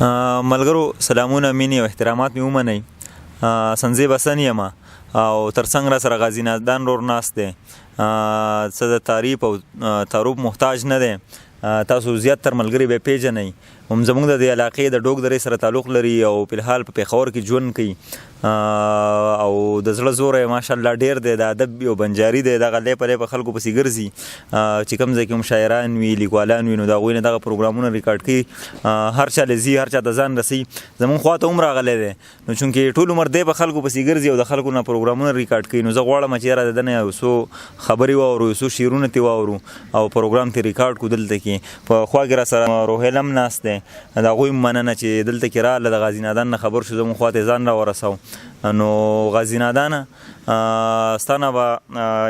ملګرو سلامونه مینې او احترامات مې ومنئ. سنځې بسن یم او ترڅنګ را سره غازي نادان رور ناست دی. څه د تعریف او تعارف محتاج نه دی. تاسو زیاتره ملګري به پیژنئ. هم زموږ د دې علاقې د ډوک درې سره تعلق لري او فلحال په پېښور کې ژوند کوي او د زړه زوره یې ماشاءالله ډېر دی. د ادب یو بنجاري دی. دغه لی په لی په خلکو پسې ګرځي چې کوم ځای کې هم شاعران وي لیکوالان وي نو د هغوی نه دغه پروګرامونه ریکارډ کوي. هر چا له ځي هر چا ته ځان رسوي. زموږ خوا ته هم راغلی دی نو چونکې ټول عمر دی په خلکو پسې ګرځي او د خلکو نه پروګرامونه ریکارډ کوي نو زه غواړم چې یاره د ده نه یو څو خبرې واورو یو څو شعرونه ترې واورو او پروګرام ترې ریکارډ کړو دلته کې. په خوا کې را سره روهیل هم ناست دی. د هغوی مننه چې دلته کې راغله د غازي نادان نه خبر شو زموږ خوا ته ځان را ورسو. نو غازي نادانه ستا نه به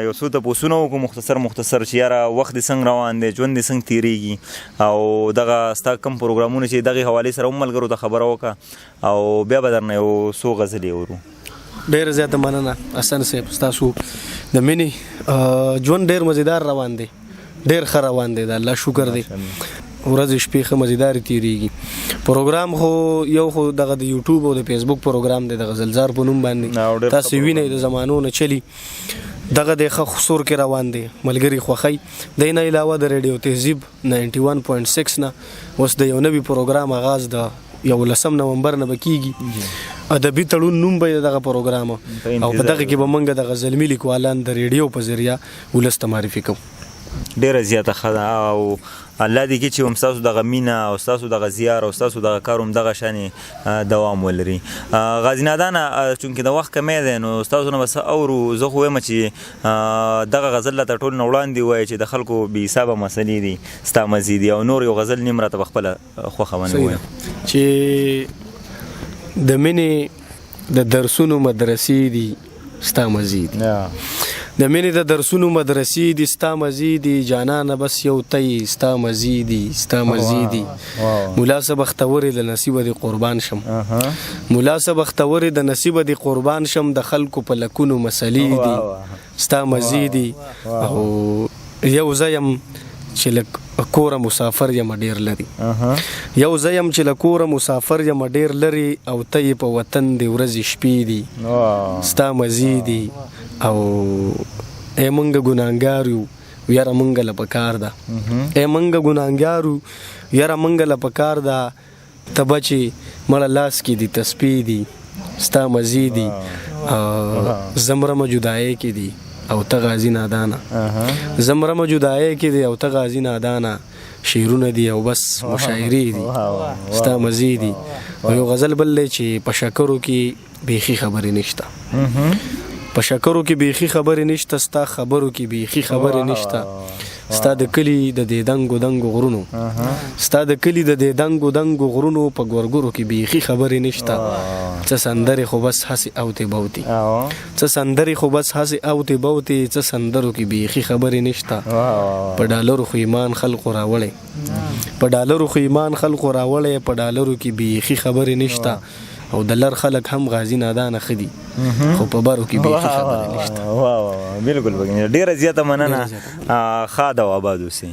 یو څو تپوسونه وکړو مختصر چې یاره وخت دې څنګه روان دی ژوند دې څنګه تېرېږي او دغه ستا کوم پروګرامونه چې دغې حوالې سره هم ملګرو ته خبره وکړه او بیا به درنه یو څو غزلې اورو. ډېره زیاته مننه حسن صاحب ستاسو د مینې ژوند ډېر مزیدار روان دی ډېر ښه روان دی د الله شکر دی ورځې شپې ښه مزیدارې تېرېږي. پروګرام خو یو خو دغه د یوټیوب او د فیسبوک پروګرام دی د غزلزار په نوم باندې تاسو وینئ د زمانو نه چلی دغه د ښه سور کې روان دی ملګري خوښئ. د نه علاوه د ریډیو تهذیب 91.6 نه اوس د یو نوي پروګرام آغاز د 11 نومبر نه به کېږي. ادبي تړون نوم به یې دغه پروګرام او په دغه کې به موږ د غزلمي لیکوالان د ریډیو په ذریعه ولس ته معرفي کوو. ډېره زیاته ښه ده او الله دې کړي چې هم ستاسو دغه مینه او ستاسو دغه زیار او ستاسو دغه کار هم دغه شانې دوام ولري. غازي نادانه چونکې د وخت کمی دی نو ستاسو نه به څه اورو. زه خو وایم چې دغه غزل راته ټول نه وړاندې ووایه چې د خلکو بې حسابه مسلې دي ستا مزې دي او نور یو غزل نیم راته په خپله خوښه ونه ووایم چې د مینې د درسونو مدرسې دي ستا مزې دي د مینې د درسونو مدرسې دي ستا مزې دي جانانه بس یو تی ستا مزې دي ستا مزې دي ملا صاحب بختورې د نصیبه دې قربان شم ملا صاحب بختورې د نصیبه دې قربان شم د خلکو په لکونو مسلې دي ستا مزې دي او یو زه یم چې له کوره مسافر یم ډېر لري یو زه یم چې له کوره مسافر یم ډېر لري او ته یې په وطن دې ورځې شپې دي ستا مزې دي او ای مونږ ګناهګار یو یاره مونږ له پکار ده ای مونږ ګناهګار یو یاره مونږ له پکار ده ته بچې مړه لاس کې دي تسبیح دي ستا مزې دي زمرمه جدایۍ کې دي او ته غازي نادانه زمرمه جدایۍ کې دي او ته غازي نادانه شعرونه دي او بس مشاعرې دي ستا مزې دي او یو غزل بل دی چې په شکرو کې بیخي خبرې نشته په شکرو کې بیخي خبرې نشته ستا خبرو کې بیخي خبرې نشته ستا د کلي د دې دنګو دنګو غرونو ستا د کلي د دې دنګو دنګو غرونو په ګورګورو کې بیخي خبرې نشته څه سندرې خو بس هسې اوتې بوتې څه سندرې خو بس هسې اوتې بوتې څه سندرو کې بیخي خبرې نشته په ډالرو خو ایمان خلقو راوړی په ډالرو خو ایمان خلقو راوړی په ډالرو کې بیخي خبرې نشته او د لر خلک هم غازي نادانه ښه دي خو په بارو کې بیخي خبرې نشته. بالکل ډېره زیاته مننه. ښاد او آباد اوسئ.